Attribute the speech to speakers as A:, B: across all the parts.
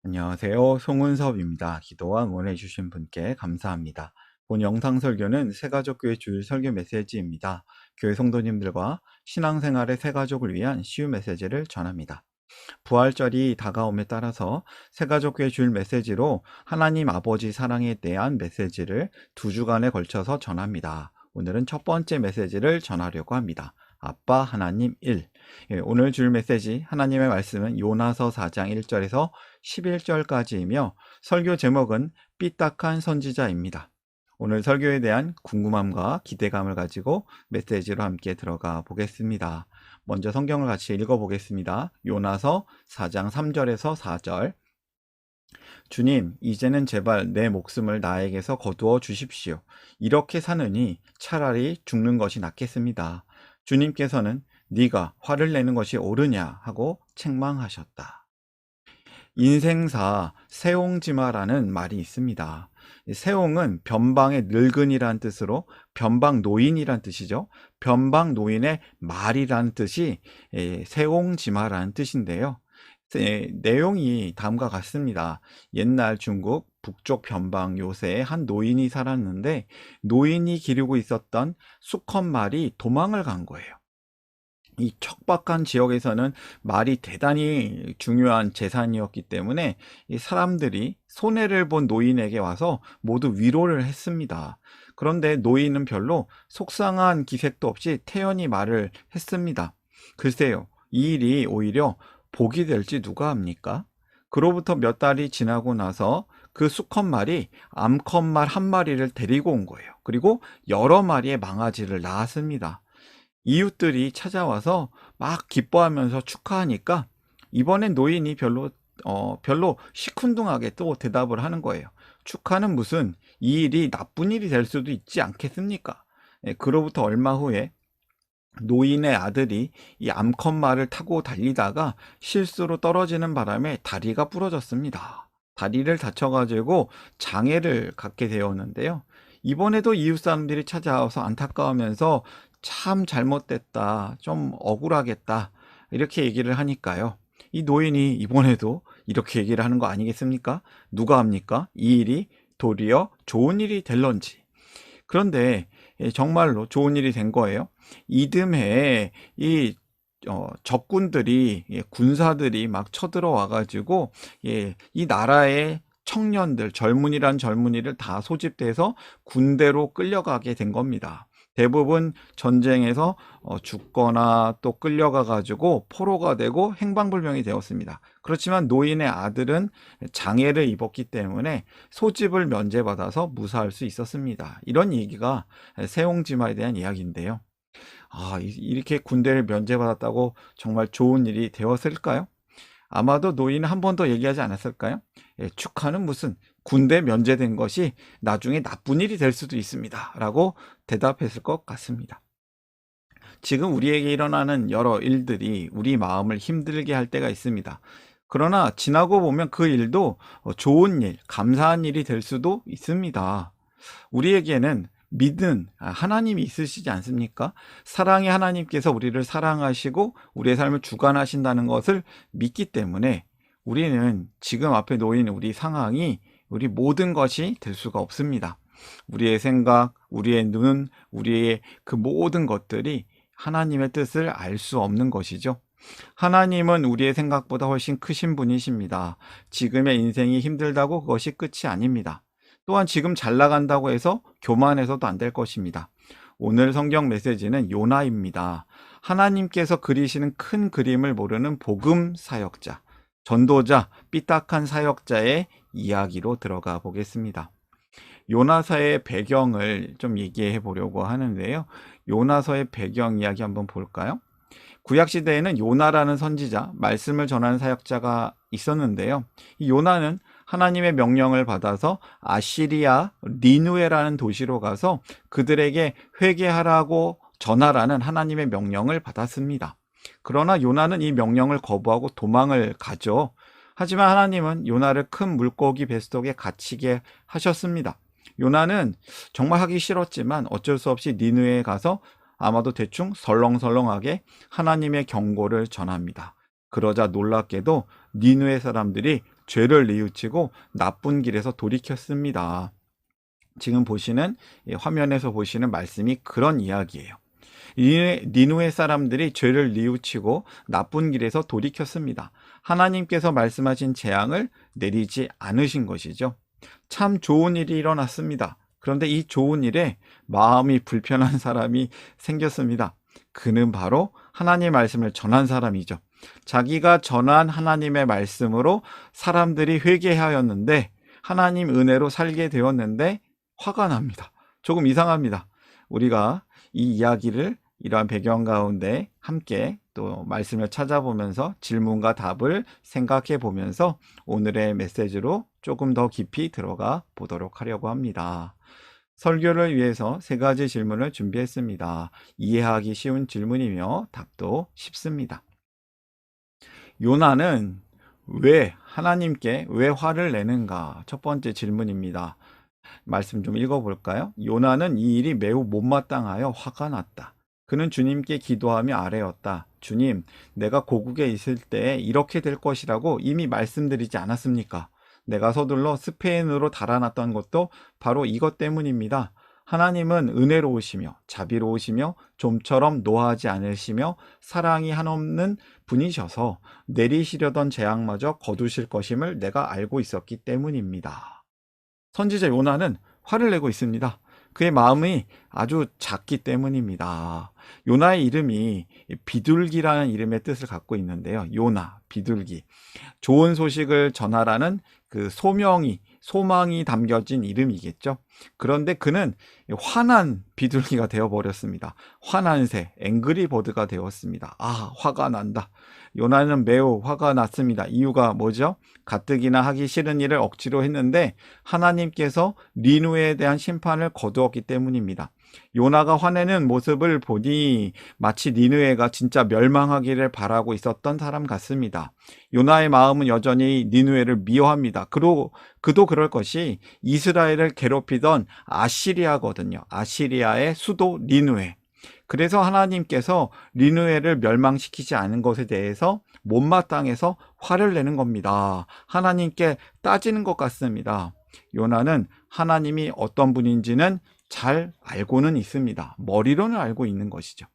A: 안녕하세요. 송은섭입니다. 기도와 응원해 주신 분께 감사합니다. 본 영상 설교는 새가족교회 주일 설교 메시지입니다. 교회 성도님들과 신앙생활의 새가족을 위한 쉬운 메시지를 전합니다. 부활절이 다가옴에 따라서 새가족교회 주일 메시지로 하나님 아버지 사랑에 대한 메시지를 2주간에 걸쳐서 전합니다. 오늘은 첫 번째 메시지를 전하려고 합니다. 아빠 하나님 1. 오늘 주일 메시지 하나님의 말씀은 요나서 4장 1절에서 11절까지이며 설교 제목은 삐딱한 선지자입니다. 오늘 설교에 대한 궁금함과 기대감을 가지고 메시지로 함께 들어가 보겠습니다. 먼저 성경을 같이 읽어보겠습니다. 요나서 4장 3절에서 4절. 주님, 이제는 제발 내 목숨을 나에게서 거두어 주십시오. 이렇게 사느니 차라리 죽는 것이 낫겠습니다. 주님께서는 네가 화를 내는 것이 옳으냐 하고 책망하셨다. 인생사 세옹지마라는 말이 있습니다. 세옹은 변방의 늙은이란 뜻으로 변방 노인이란 뜻이죠. 변방 노인의 말이라는 뜻이 세옹지마라는 뜻인데요. 내용이 다음과 같습니다. 옛날 중국 북쪽 변방 요새에 한 노인이 살았는데 노인이 기르고 있었던 수컷말이 도망을 간 거예요. 이 척박한 지역에서는 말이 대단히 중요한 재산이었기 때문에 이 사람들이 손해를 본 노인에게 와서 모두 위로를 했습니다. 그런데 노인은 별로 속상한 기색도 없이 태연히 말을 했습니다. 글쎄요, 이 일이 오히려 복이 될지 누가 합니까? 그로부터 몇 달이 지나고 나서 그 수컷말이 암컷말 한 마리를 데리고 온 거예요. 그리고 여러 마리의 망아지를 낳았습니다. 이웃들이 찾아와서 막 기뻐하면서 축하하니까 이번엔 노인이 별로 시큰둥하게 또 대답을 하는 거예요. 축하는 무슨, 이 일이 나쁜 일이 될 수도 있지 않겠습니까? 그로부터 얼마 후에 노인의 아들이 이 암컷말을 타고 달리다가 실수로 떨어지는 바람에 다리가 부러졌습니다. 다리를 다쳐가지고 장애를 갖게 되었는데요. 이번에도 이웃 사람들이 찾아와서 안타까우면서 참 잘못됐다, 좀 억울하겠다, 이렇게 얘기를 하니까요. 이 노인이 이번에도 이렇게 얘기를 하는 거 아니겠습니까? 누가 합니까? 이 일이 도리어 좋은 일이 될런지. 그런데 정말로 좋은 일이 된 거예요. 이듬해 이 적군들이, 군사들이 막 쳐들어와 가지고 이 나라의 청년들, 젊은이를 다 소집돼서 군대로 끌려가게 된 겁니다. 대부분 전쟁에서 죽거나 또 끌려가 가지고 포로가 되고 행방불명이 되었습니다. 그렇지만 노인의 아들은 장애를 입었기 때문에 소집을 면제받아서 무사할 수 있었습니다. 이런 얘기가 세옹지마에 대한 이야기인데요. 이렇게 군대를 면제받았다고 정말 좋은 일이 되었을까요? 아마도 노인은 한 번 더 얘기하지 않았을까요? 축하는 무슨, 군대 면제된 것이 나중에 나쁜 일이 될 수도 있습니다. 라고 대답했을 것 같습니다. 지금 우리에게 일어나는 여러 일들이 우리 마음을 힘들게 할 때가 있습니다. 그러나 지나고 보면 그 일도 좋은 일, 감사한 일이 될 수도 있습니다. 우리에게는 믿는 하나님이 있으시지 않습니까? 사랑의 하나님께서 우리를 사랑하시고 우리의 삶을 주관하신다는 것을 믿기 때문에 우리는 지금 앞에 놓인 우리 상황이 우리 모든 것이 될 수가 없습니다. 우리의 생각, 우리의 눈, 우리의 그 모든 것들이 하나님의 뜻을 알 수 없는 것이죠. 하나님은 우리의 생각보다 훨씬 크신 분이십니다. 지금의 인생이 힘들다고 그것이 끝이 아닙니다. 또한 지금 잘 나간다고 해서 교만해서도 안 될 것입니다. 오늘 성경 메시지는 요나입니다. 하나님께서 그리시는 큰 그림을 모르는 복음 사역자, 전도자, 삐딱한 사역자의 이야기로 들어가 보겠습니다. 요나서의 배경을 좀 얘기해 보려고 하는데요. 요나서의 배경 이야기 한번 볼까요? 구약시대에는 요나라는 선지자, 말씀을 전하는 사역자가 있었는데요. 이 요나는 하나님의 명령을 받아서 아시리아 니누에라는 도시로 가서 그들에게 회개하라고 전하라는 하나님의 명령을 받았습니다. 그러나 요나는 이 명령을 거부하고 도망을 가죠. 하지만 하나님은 요나를 큰 물고기 뱃속에 갇히게 하셨습니다. 요나는 정말 하기 싫었지만 어쩔 수 없이 니누에에 가서 아마도 대충 설렁설렁하게 하나님의 경고를 전합니다. 그러자 놀랍게도 니누의 사람들이 죄를 뉘우치고 나쁜 길에서 돌이켰습니다. 지금 보시는 화면에서 보시는 말씀이 그런 이야기예요. 니누의 사람들이 죄를 뉘우치고 나쁜 길에서 돌이켰습니다. 하나님께서 말씀하신 재앙을 내리지 않으신 것이죠. 참 좋은 일이 일어났습니다. 그런데 이 좋은 일에 마음이 불편한 사람이 생겼습니다. 그는 바로 하나님의 말씀을 전한 사람이죠. 자기가 전한 하나님의 말씀으로 사람들이 회개하였는데, 하나님 은혜로 살게 되었는데 화가 납니다. 조금 이상합니다. 우리가 이 이야기를 이러한 배경 가운데 함께 또 말씀을 찾아보면서 질문과 답을 생각해 보면서 오늘의 메시지로 조금 더 깊이 들어가 보도록 하려고 합니다. 설교를 위해서 3가지 질문을 준비했습니다. 이해하기 쉬운 질문이며 답도 쉽습니다. 요나는 왜 하나님께 왜 화를 내는가? 첫 번째 질문입니다. 말씀 좀 읽어볼까요? 요나는 이 일이 매우 못마땅하여 화가 났다. 그는 주님께 기도하며 아뢰었다. 주님, 내가 고국에 있을 때 이렇게 될 것이라고 이미 말씀드리지 않았습니까? 내가 서둘러 스페인으로 달아났던 것도 바로 이것 때문입니다. 하나님은 은혜로우시며 자비로우시며 좀처럼 노하지 않으시며 사랑이 한없는 분이셔서 내리시려던 재앙마저 거두실 것임을 내가 알고 있었기 때문입니다. 선지자 요나는 화를 내고 있습니다. 그의 마음이 아주 작기 때문입니다. 요나의 이름이 비둘기라는 이름의 뜻을 갖고 있는데요. 요나, 비둘기. 좋은 소식을 전하라는 그 소망이 담겨진 이름이겠죠. 그런데 그는 화난 비둘기가 되어버렸습니다. 화난 새, 앵그리버드가 되었습니다. 아, 화가 난다. 요나는 매우 화가 났습니다. 이유가 뭐죠? 가뜩이나 하기 싫은 일을 억지로 했는데 하나님께서 니누에 대한 심판을 거두었기 때문입니다. 요나가 화내는 모습을 보니 마치 니느웨가 진짜 멸망하기를 바라고 있었던 사람 같습니다. 요나의 마음은 여전히 니느웨를 미워합니다. 그도 그럴 것이 이스라엘을 괴롭히던 아시리아거든요. 아시리아의 수도 니느웨. 그래서 하나님께서 니느웨를 멸망시키지 않은 것에 대해서 못마땅해서 화를 내는 겁니다. 하나님께 따지는 것 같습니다. 요나는 하나님이 어떤 분인지는 잘 알고는 있습니다. 머리로는 알고 있는 것이죠.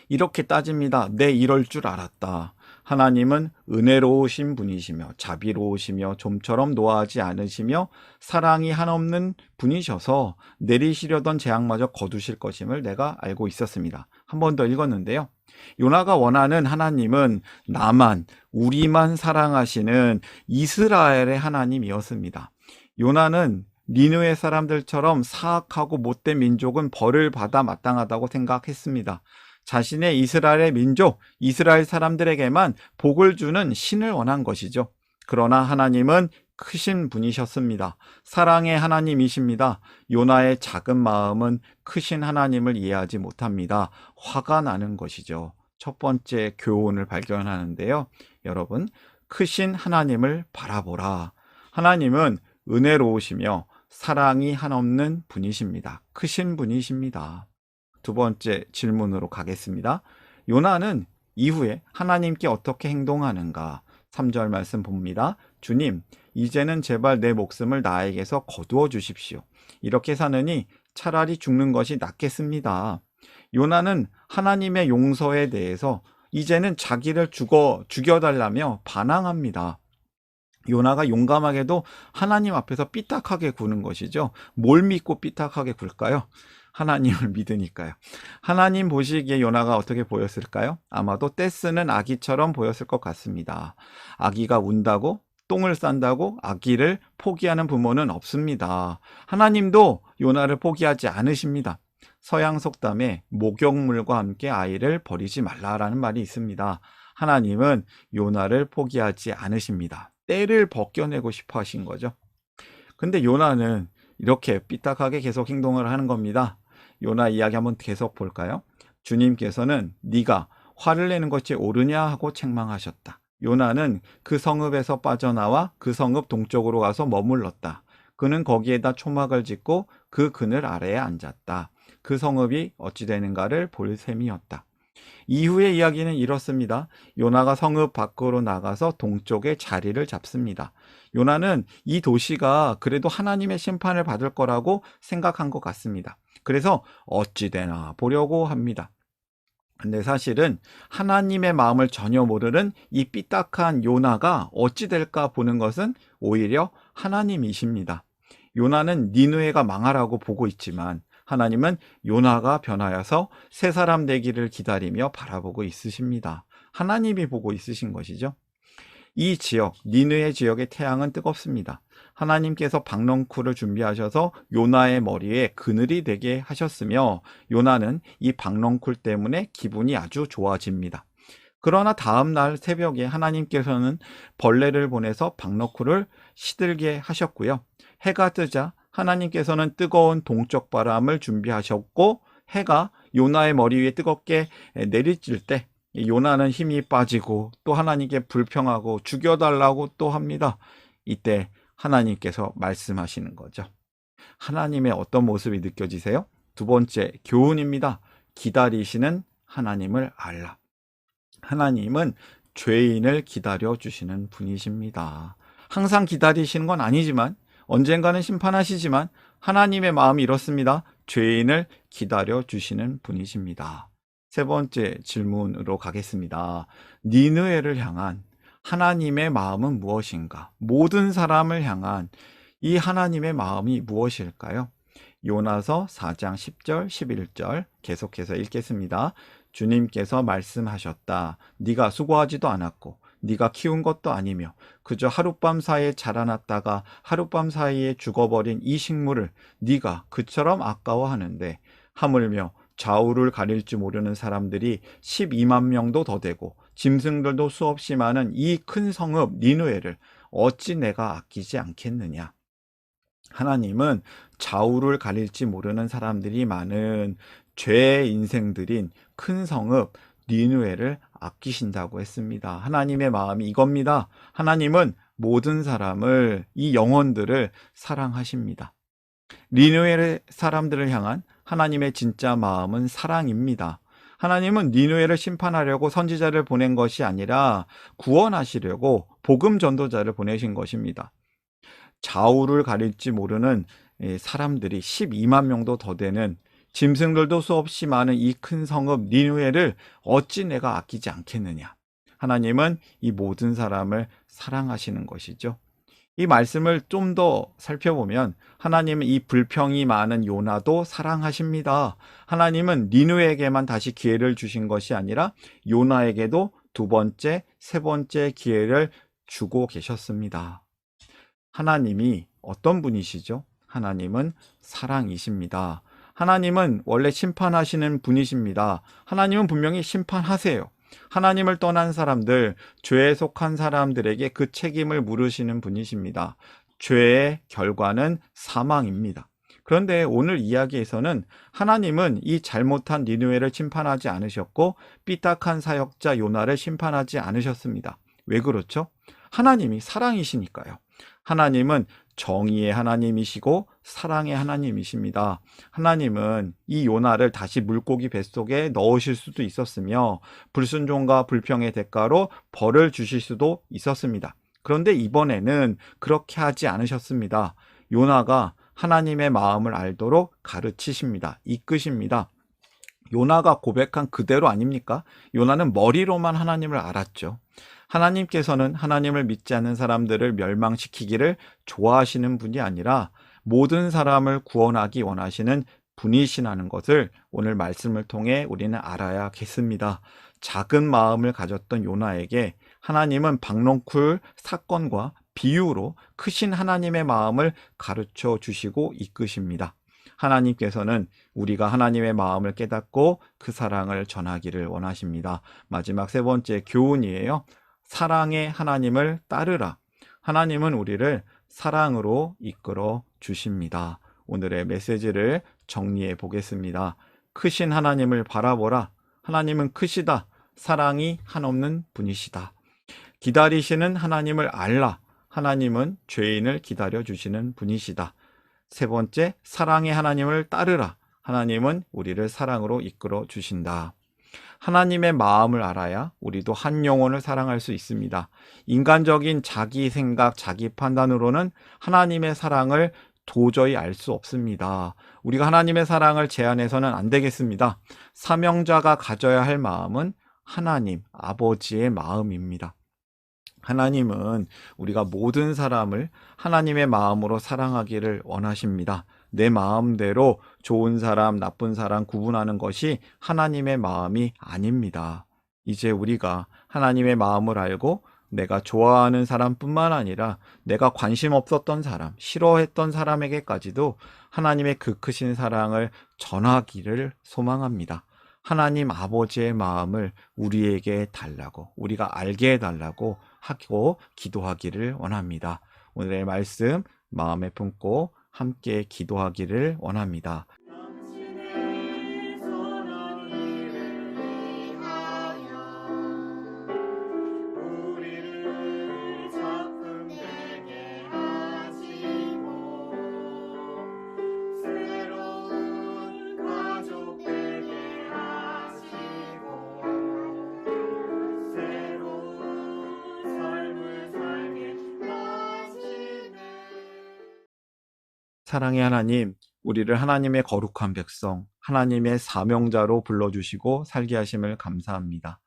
A: 이렇게 따집니다. 내 이럴 줄 알았다. 하나님은 은혜로우신 분이시며 자비로우시며 좀처럼 노하지 않으시며 사랑이 한없는 분이셔서 내리시려던 재앙마저 거두실 것임을 내가 알고 있었습니다. 한 번 더 읽었는데요. 요나가 원하는 하나님은 나만, 우리만 사랑하시는 이스라엘의 하나님이었습니다. 요나는 니느웨 사람들처럼 사악하고 못된 민족은 벌을 받아 마땅하다고 생각했습니다. 자신의 이스라엘의 민족, 이스라엘 사람들에게만 복을 주는 신을 원한 것이죠. 그러나 하나님은 크신 분이셨습니다. 사랑의 하나님이십니다. 요나의 작은 마음은 크신 하나님을 이해하지 못합니다. 화가 나는 것이죠. 첫 번째 교훈을 발견하는데요. 여러분, 크신 하나님을 바라보라. 하나님은 은혜로우시며 사랑이 한없는 분이십니다. 크신 분이십니다. 두 번째 질문으로 가겠습니다. 요나는 이후에 하나님께 어떻게 행동하는가? 3절 말씀 봅니다. 주님, 이제는 제발 내 목숨을 나에게서 거두어 주십시오. 이렇게 사느니 차라리 죽는 것이 낫겠습니다. 요나는 하나님의 용서에 대해서 이제는 자기를 죽여달라며 반항합니다. 요나가 용감하게도 하나님 앞에서 삐딱하게 구는 것이죠. 뭘 믿고 삐딱하게 굴까요? 하나님을 믿으니까요. 하나님 보시기에 요나가 어떻게 보였을까요? 아마도 떼쓰는 아기처럼 보였을 것 같습니다. 아기가 운다고 똥을 싼다고 아기를 포기하는 부모는 없습니다. 하나님도 요나를 포기하지 않으십니다. 서양 속담에 목욕물과 함께 아이를 버리지 말라라는 말이 있습니다. 하나님은 요나를 포기하지 않으십니다. 때를 벗겨내고 싶어 하신 거죠. 근데 요나는 이렇게 삐딱하게 계속 행동을 하는 겁니다. 요나 이야기 한번 계속 볼까요? 주님께서는 네가 화를 내는 것이 옳으냐 하고 책망하셨다. 요나는 그 성읍에서 빠져나와 그 성읍 동쪽으로 가서 머물렀다. 그는 거기에다 초막을 짓고 그 그늘 아래에 앉았다. 그 성읍이 어찌 되는가를 볼 셈이었다. 이후의 이야기는 이렇습니다. 요나가 성읍 밖으로 나가서 동쪽에 자리를 잡습니다. 요나는 이 도시가 그래도 하나님의 심판을 받을 거라고 생각한 것 같습니다. 그래서 어찌 되나 보려고 합니다. 근데 사실은 하나님의 마음을 전혀 모르는 이 삐딱한 요나가 어찌 될까 보는 것은 오히려 하나님이십니다. 요나는 니느웨가 망하라고 보고 있지만 하나님은 요나가 변하여서 새 사람 되기를 기다리며 바라보고 있으십니다. 하나님이 보고 있으신 것이죠. 이 지역, 니느웨 지역의 태양은 뜨겁습니다. 하나님께서 박넝쿨을 준비하셔서 요나의 머리에 그늘이 되게 하셨으며 요나는 이 박넝쿨 때문에 기분이 아주 좋아집니다. 그러나 다음 날 새벽에 하나님께서는 벌레를 보내서 박너쿨을 시들게 하셨고요. 해가 뜨자 하나님께서는 뜨거운 동쪽 바람을 준비하셨고 해가 요나의 머리 위에 뜨겁게 내리칠 때 요나는 힘이 빠지고 또 하나님께 불평하고 죽여달라고 또 합니다. 이때 하나님께서 말씀하시는 거죠. 하나님의 어떤 모습이 느껴지세요? 두 번째 교훈입니다. 기다리시는 하나님을 알라. 하나님은 죄인을 기다려주시는 분이십니다. 항상 기다리시는 건 아니지만 언젠가는 심판하시지만 하나님의 마음이 이렇습니다. 죄인을 기다려주시는 분이십니다. 세 번째 질문으로 가겠습니다. 니느웨를 향한 하나님의 마음은 무엇인가? 모든 사람을 향한 이 하나님의 마음이 무엇일까요? 요나서 4장 10절 11절 계속해서 읽겠습니다. 주님께서 말씀하셨다. 네가 수고하지도 않았고 네가 키운 것도 아니며 그저 하룻밤 사이에 자라났다가 하룻밤 사이에 죽어버린 이 식물을 네가 그처럼 아까워하는데 하물며 좌우를 가릴 줄 모르는 사람들이 12만 명도 더 되고 짐승들도 수없이 많은 이 큰 성읍 니느웨를 어찌 내가 아끼지 않겠느냐. 하나님은 좌우를 가릴지 모르는 사람들이 많은 죄의 인생들인 큰 성읍 니느웨를 아끼신다고 했습니다. 하나님의 마음이 이겁니다. 하나님은 모든 사람을, 이 영혼들을 사랑하십니다. 니느웨 사람들을 향한 하나님의 진짜 마음은 사랑입니다. 하나님은 니느웨를 심판하려고 선지자를 보낸 것이 아니라 구원하시려고 복음 전도자를 보내신 것입니다. 좌우를 가릴지 모르는 사람들이 12만 명도 더 되는 짐승들도 수없이 많은 이 큰 성읍 니느웨를 어찌 내가 아끼지 않겠느냐. 하나님은 이 모든 사람을 사랑하시는 것이죠. 이 말씀을 좀 더 살펴보면 하나님은 이 불평이 많은 요나도 사랑하십니다. 하나님은 니느웨에게만 다시 기회를 주신 것이 아니라 요나에게도 두 번째, 세 번째 기회를 주고 계셨습니다. 하나님이 어떤 분이시죠? 하나님은 사랑이십니다. 하나님은 원래 심판하시는 분이십니다. 하나님은 분명히 심판하세요. 하나님을 떠난 사람들, 죄에 속한 사람들에게 그 책임을 물으시는 분이십니다. 죄의 결과는 사망입니다. 그런데 오늘 이야기에서는 하나님은 이 잘못한 니느웨를 심판하지 않으셨고 삐딱한 사역자 요나를 심판하지 않으셨습니다. 왜 그렇죠? 하나님이 사랑이시니까요. 하나님은 정의의 하나님이시고 사랑의 하나님이십니다. 하나님은 이 요나를 다시 물고기 뱃속에 넣으실 수도 있었으며 불순종과 불평의 대가로 벌을 주실 수도 있었습니다. 그런데 이번에는 그렇게 하지 않으셨습니다. 요나가 하나님의 마음을 알도록 가르치십니다. 이끄십니다. 요나가 고백한 그대로 아닙니까? 요나는 머리로만 하나님을 알았죠. 하나님께서는 하나님을 믿지 않는 사람들을 멸망시키기를 좋아하시는 분이 아니라 모든 사람을 구원하기 원하시는 분이시라는 것을 오늘 말씀을 통해 우리는 알아야겠습니다. 작은 마음을 가졌던 요나에게 하나님은 박넝쿨 사건과 비유로 크신 하나님의 마음을 가르쳐 주시고 이끄십니다. 하나님께서는 우리가 하나님의 마음을 깨닫고 그 사랑을 전하기를 원하십니다. 마지막 세 번째 교훈이에요. 사랑의 하나님을 따르라. 하나님은 우리를 사랑으로 이끌어 주십니다. 오늘의 메시지를 정리해 보겠습니다. 크신 하나님을 바라보라. 하나님은 크시다. 사랑이 한없는 분이시다. 기다리시는 하나님을 알라. 하나님은 죄인을 기다려 주시는 분이시다. 세 번째, 사랑의 하나님을 따르라. 하나님은 우리를 사랑으로 이끌어 주신다. 하나님의 마음을 알아야 우리도 한 영혼을 사랑할 수 있습니다. 인간적인 자기 생각, 자기 판단으로는 하나님의 사랑을 도저히 알 수 없습니다. 우리가 하나님의 사랑을 제한해서는 안 되겠습니다. 사명자가 가져야 할 마음은 하나님, 아버지의 마음입니다. 하나님은 우리가 모든 사람을 하나님의 마음으로 사랑하기를 원하십니다. 내 마음대로 좋은 사람, 나쁜 사람 구분하는 것이 하나님의 마음이 아닙니다. 이제 우리가 하나님의 마음을 알고 내가 좋아하는 사람뿐만 아니라 내가 관심 없었던 사람, 싫어했던 사람에게까지도 하나님의 그 크신 사랑을 전하기를 소망합니다. 하나님 아버지의 마음을 우리에게 달라고, 우리가 알게 해달라고 하고 기도하기를 원합니다. 오늘의 말씀 마음에 품고 함께 기도하기를 원합니다.
B: 당신의 선한 일을 위하여 우리를 작품되게 하시고 새로운 가족 되게 하시고 새로운 삶을 살게 하시네.
A: 사랑의 하나님, 우리를 하나님의 거룩한 백성, 하나님의 사명자로 불러주시고 살게 하심을 감사합니다.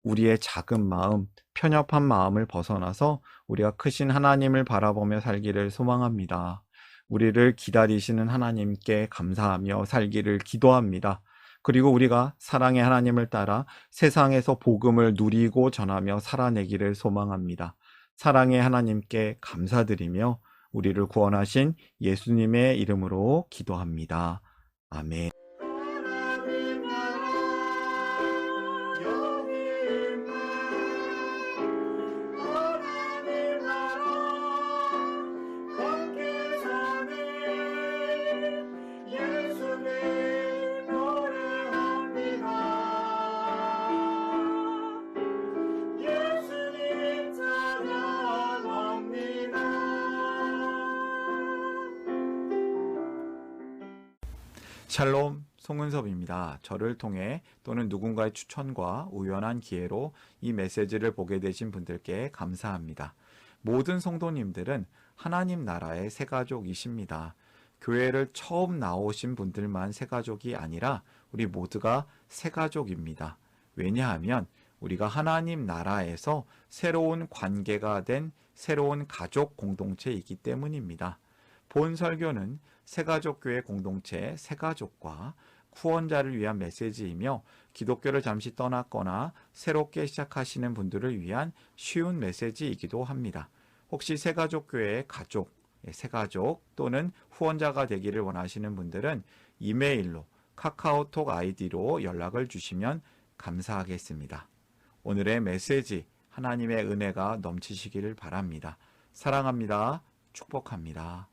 A: 우리의 작은 마음, 편협한 마음을 벗어나서 우리가 크신 하나님을 바라보며 살기를 소망합니다. 우리를 기다리시는 하나님께 감사하며 살기를 기도합니다. 그리고 우리가 사랑의 하나님을 따라 세상에서 복음을 누리고 전하며 살아내기를 소망합니다. 사랑의 하나님께 감사드리며 우리를 구원하신 예수님의 이름으로 기도합니다. 아멘.
B: 하나님 나라 여기 있네. 하나님 나라 함께 사네. 예수님 노래합니다. 예수님 찬양합니다.
A: 샬롬, 송은섭입니다. 저를 통해 또는 누군가의 추천과 우연한 기회로 이 메시지를 보게 되신 분들께 감사합니다. 모든 성도님들은 하나님 나라의 새가족이십니다. 교회를 처음 나오신 분들만 새가족이 아니라 우리 모두가 새가족입니다. 왜냐하면 우리가 하나님 나라에서 새로운 관계가 된 새로운 가족 공동체이기 때문입니다. 본 설교는 새가족교회 공동체 새가족과 후원자를 위한 메시지이며 기독교를 잠시 떠났거나 새롭게 시작하시는 분들을 위한 쉬운 메시지이기도 합니다. 혹시 새가족교회의 가족, 새가족 또는 후원자가 되기를 원하시는 분들은 이메일로 카카오톡 아이디로 연락을 주시면 감사하겠습니다. 오늘의 메시지 하나님의 은혜가 넘치시기를 바랍니다. 사랑합니다. 축복합니다.